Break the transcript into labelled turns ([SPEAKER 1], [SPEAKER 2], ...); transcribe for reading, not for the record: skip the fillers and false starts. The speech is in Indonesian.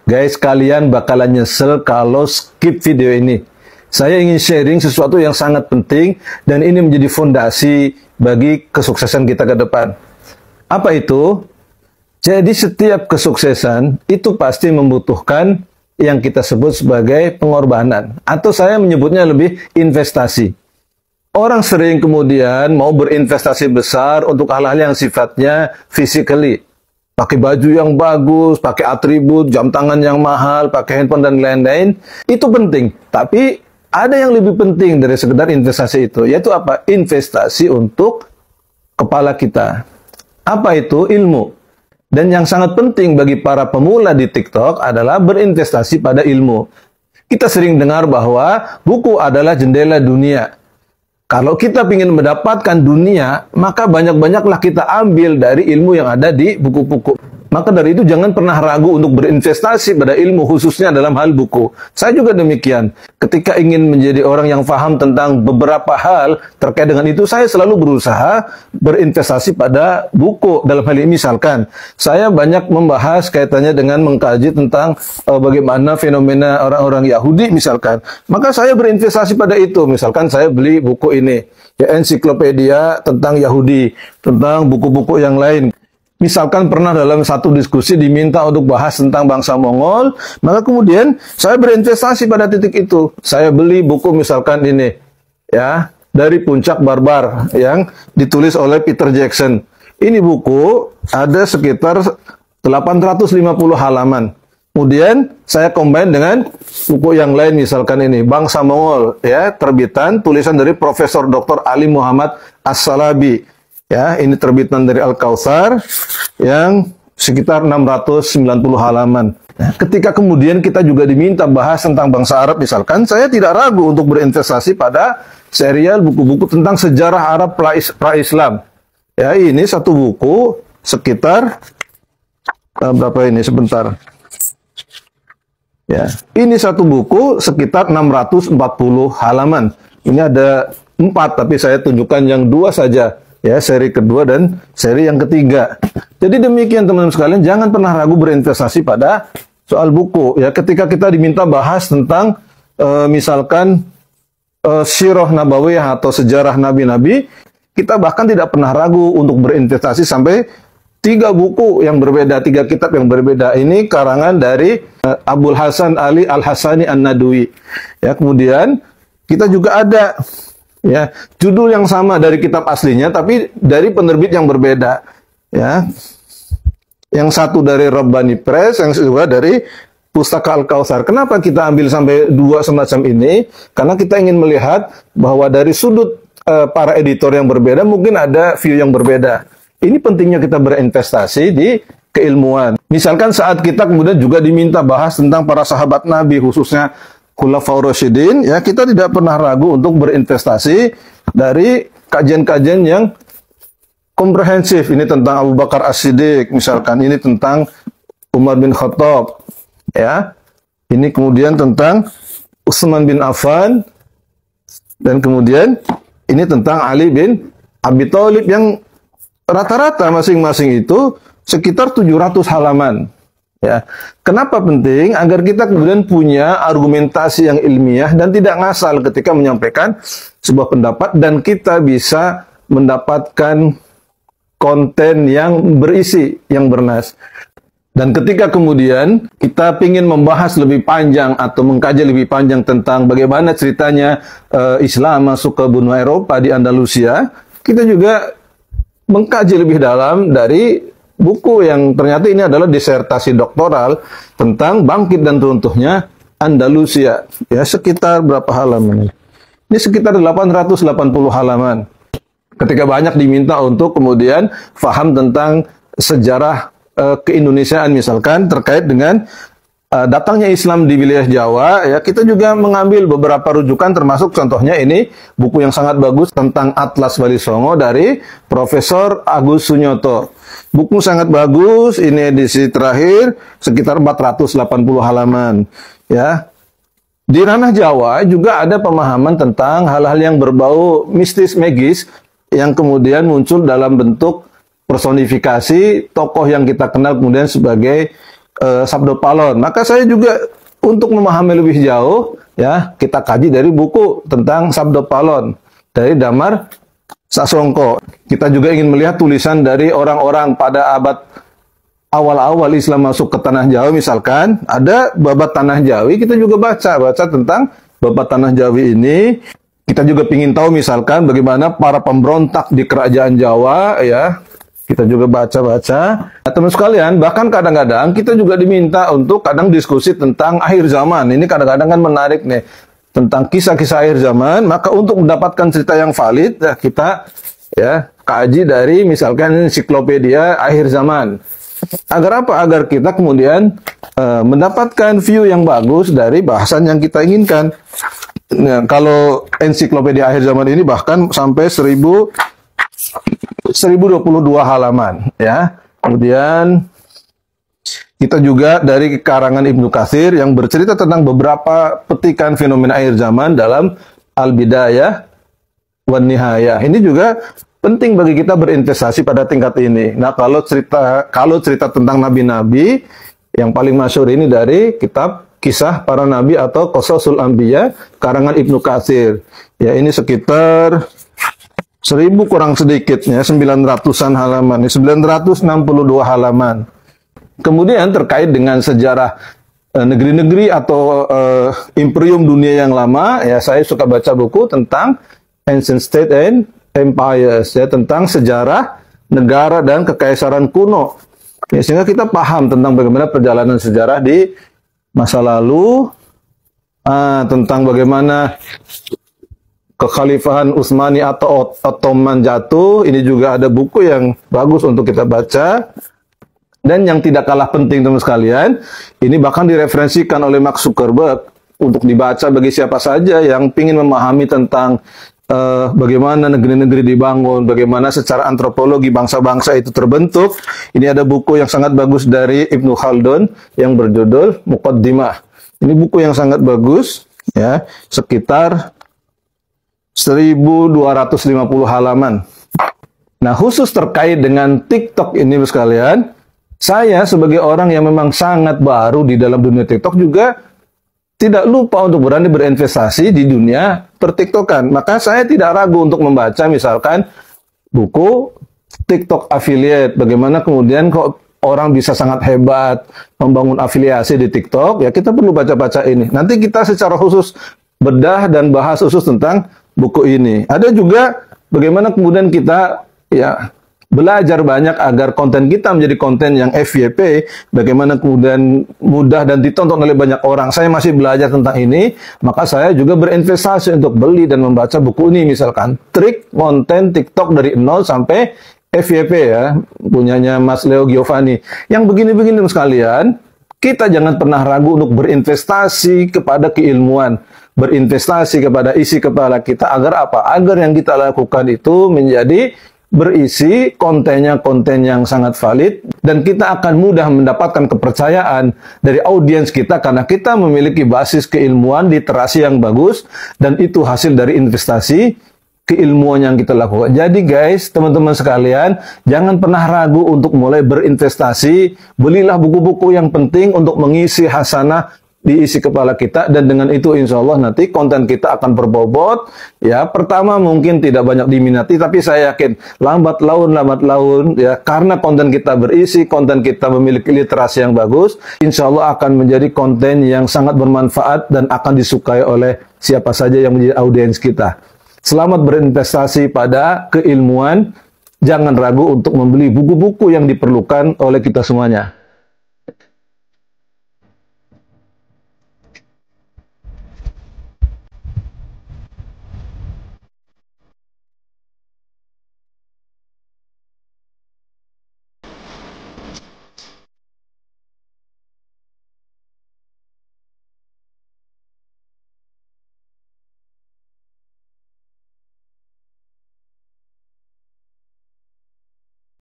[SPEAKER 1] Guys, kalian bakalan nyesel kalau skip video ini. Saya ingin sharing sesuatu yang sangat penting dan ini menjadi fondasi bagi kesuksesan kita ke depan. Apa itu? Jadi setiap kesuksesan itu pasti membutuhkan yang kita sebut sebagai pengorbanan. Atau saya menyebutnya lebih investasi. Orang sering kemudian mau berinvestasi besar untuk hal-hal yang sifatnya physically. Pakai baju yang bagus, pakai atribut, jam tangan yang mahal, pakai handphone dan lain-lain. Itu penting. Tapi ada yang lebih penting dari sekedar investasi itu, yaitu apa? Investasi untuk kepala kita. Apa itu? Ilmu. Dan yang sangat penting bagi para pemula di TikTok adalah berinvestasi pada ilmu. Kita sering dengar bahwa buku adalah jendela dunia. Kalau kita ingin mendapatkan dunia, maka banyak-banyaklah kita ambil dari ilmu yang ada di buku-buku. Maka dari itu jangan pernah ragu untuk berinvestasi pada ilmu, khususnya dalam hal buku. Saya juga demikian. Ketika ingin menjadi orang yang paham tentang beberapa hal terkait dengan itu, saya selalu berusaha berinvestasi pada buku. Dalam hal ini misalkan, saya banyak membahas kaitannya dengan mengkaji tentang bagaimana fenomena orang-orang Yahudi misalkan. Maka saya berinvestasi pada itu. Misalkan saya beli buku ini, ya, ensiklopedia tentang Yahudi, tentang buku-buku yang lain. Misalkan pernah dalam satu diskusi diminta untuk bahas tentang bangsa Mongol, maka kemudian saya berinvestasi pada titik itu. Saya beli buku misalkan ini, ya, dari Puncak Barbar yang ditulis oleh Peter Jackson. Ini buku ada sekitar 850 halaman. Kemudian saya combine dengan buku yang lain, misalkan ini Bangsa Mongol, ya, terbitan tulisan dari Profesor Dr. Ali Muhammad As-Salabi. Ya, ini terbitan dari Al-Kautsar yang sekitar 690 halaman. Nah, ketika kemudian kita juga diminta bahas tentang bangsa Arab misalkan, saya tidak ragu untuk berinvestasi pada serial buku-buku tentang sejarah Arab pra-Islam. Ya, ini satu buku sekitar berapa ini sebentar. Ya, ini satu buku sekitar 640 halaman. Ini ada 4 tapi saya tunjukkan yang 2 saja. Ya, seri kedua dan seri yang ketiga. Jadi demikian teman-teman sekalian, jangan pernah ragu berinvestasi pada soal buku. Ya, ketika kita diminta bahas tentang misalkan sirah nabawiyah atau sejarah nabi-nabi, kita bahkan tidak pernah ragu untuk berinvestasi sampai 3 buku yang berbeda, 3 kitab yang berbeda. Ini karangan dari Abul Hasan Ali Al-Hasani An-Nadwi. Ya, kemudian kita juga ada, ya, judul yang sama dari kitab aslinya tapi dari penerbit yang berbeda, ya. Yang satu dari Rabbani Press, yang kedua dari Pustaka Al-Kautsar. Kenapa kita ambil sampai 2 semacam ini? Karena kita ingin melihat bahwa dari sudut para editor yang berbeda mungkin ada view yang berbeda. Ini pentingnya kita berinvestasi di keilmuan. Misalkan saat kita kemudian juga diminta bahas tentang para sahabat Nabi, khususnya Khulafaur Rasyidin, ya, kita tidak pernah ragu untuk berinvestasi dari kajian-kajian yang komprehensif. Ini tentang Abu Bakar As-Siddiq, misalkan ini tentang Umar bin Khattab, ya. Ini kemudian tentang Utsman bin Affan dan kemudian ini tentang Ali bin Abi Thalib yang rata-rata masing-masing itu sekitar 700 halaman. Ya, kenapa penting? Agar kita kemudian punya argumentasi yang ilmiah dan tidak ngasal ketika menyampaikan sebuah pendapat dan kita bisa mendapatkan konten yang berisi, yang bernas. Dan ketika kemudian kita ingin membahas lebih panjang atau mengkaji lebih panjang tentang bagaimana ceritanya Islam masuk ke benua Eropa di Andalusia, kita juga mengkaji lebih dalam dari buku yang ternyata ini adalah disertasi doktoral tentang bangkit dan runtuhnya Andalusia. Ya, sekitar berapa halaman? Ini sekitar 880 halaman. Ketika banyak diminta untuk kemudian faham tentang sejarah keindonesiaan misalkan terkait dengan datangnya Islam di wilayah Jawa, ya, kita juga mengambil beberapa rujukan termasuk contohnya ini buku yang sangat bagus tentang Atlas Wali Songo dari Profesor Agus Sunyoto. Buku sangat bagus, ini edisi terakhir sekitar 480 halaman, ya. Di ranah Jawa juga ada pemahaman tentang hal-hal yang berbau mistis magis yang kemudian muncul dalam bentuk personifikasi tokoh yang kita kenal kemudian sebagai Sabdo Palon. Maka saya juga untuk memahami lebih jauh, ya, kita kaji dari buku tentang Sabdo Palon dari Damar Sasongko. Kita juga ingin melihat tulisan dari orang-orang pada abad awal-awal Islam masuk ke Tanah Jawi, misalkan ada babat Tanah Jawi, kita juga baca tentang babat Tanah Jawi ini. Kita juga ingin tahu misalkan bagaimana para pemberontak di kerajaan Jawa, ya. Kita juga baca-baca. Nah, teman sekalian, bahkan kadang-kadang kita juga diminta untuk kadang diskusi tentang akhir zaman. Ini kadang-kadang kan menarik nih, tentang kisah-kisah akhir zaman. Maka untuk mendapatkan cerita yang valid, ya, kita ya kaji dari misalkan ensiklopedia akhir zaman. Agar apa? Agar kita kemudian mendapatkan view yang bagus dari bahasan yang kita inginkan. Nah, kalau ensiklopedia akhir zaman ini bahkan sampai 1022 halaman, ya. Kemudian kita juga dari karangan Ibnu Katsir yang bercerita tentang beberapa petikan fenomena akhir zaman dalam Al-Bidayah wan Nihayah. Ini juga penting bagi kita berinvestasi pada tingkat ini. Nah, kalau cerita tentang nabi-nabi, yang paling masyhur ini dari kitab Kisah Para Nabi atau Qasasul Anbiya karangan Ibnu Katsir. Ya, ini sekitar 1000 kurang sedikitnya, 900-an halaman, 962 halaman. Kemudian terkait dengan sejarah negeri-negeri atau imperium dunia yang lama, ya saya suka baca buku tentang Ancient State and Empires, ya, tentang sejarah negara dan kekaisaran kuno. Ya, sehingga kita paham tentang bagaimana perjalanan sejarah di masa lalu, tentang bagaimana kekhalifahan Utsmani atau Ottoman jatuh. Ini juga ada buku yang bagus untuk kita baca. Dan yang tidak kalah penting teman sekalian, ini bahkan direferensikan oleh Mark Zuckerberg untuk dibaca bagi siapa saja yang ingin memahami tentang bagaimana negeri-negeri dibangun, bagaimana secara antropologi bangsa-bangsa itu terbentuk. Ini ada buku yang sangat bagus dari Ibnu Khaldun yang berjudul Muqaddimah. Ini buku yang sangat bagus, ya, sekitar 1250 halaman. Nah, khusus terkait dengan TikTok ini, sekalian, saya sebagai orang yang memang sangat baru di dalam dunia TikTok juga tidak lupa untuk berani berinvestasi di dunia pertiktokan. Maka saya tidak ragu untuk membaca misalkan buku TikTok Affiliate. Bagaimana kemudian kok orang bisa sangat hebat membangun afiliasi di TikTok. Ya, kita perlu baca-baca ini. Nanti kita secara khusus bedah dan bahas khusus tentang buku ini. Ada juga bagaimana kemudian kita ya belajar banyak agar konten kita menjadi konten yang FYP, bagaimana kemudian mudah dan ditonton oleh banyak orang. Saya masih belajar tentang ini, maka saya juga berinvestasi untuk beli dan membaca buku ini, misalkan trik konten TikTok dari 0 sampai FYP, ya, punyanya Mas Leo Giovanni. Yang begini-begini sekalian, kita jangan pernah ragu untuk berinvestasi kepada keilmuan, berinvestasi kepada isi kepala kita, agar apa? Agar yang kita lakukan itu menjadi berisi kontennya konten yang sangat valid, dan kita akan mudah mendapatkan kepercayaan dari audiens kita karena kita memiliki basis keilmuan, literasi yang bagus, dan itu hasil dari investasi keilmuan yang kita lakukan. Jadi guys, teman-teman sekalian, jangan pernah ragu untuk mulai berinvestasi. Belilah buku-buku yang penting untuk mengisi hasanah di isi kepala kita, dan dengan itu insya Allah nanti konten kita akan berbobot. Ya, pertama mungkin tidak banyak diminati, tapi saya yakin lambat laun ya, karena konten kita berisi, konten kita memiliki literasi yang bagus, insya Allah akan menjadi konten yang sangat bermanfaat dan akan disukai oleh siapa saja yang menjadi audiens kita. Selamat berinvestasi pada keilmuan. Jangan ragu untuk membeli buku-buku yang diperlukan oleh kita semuanya.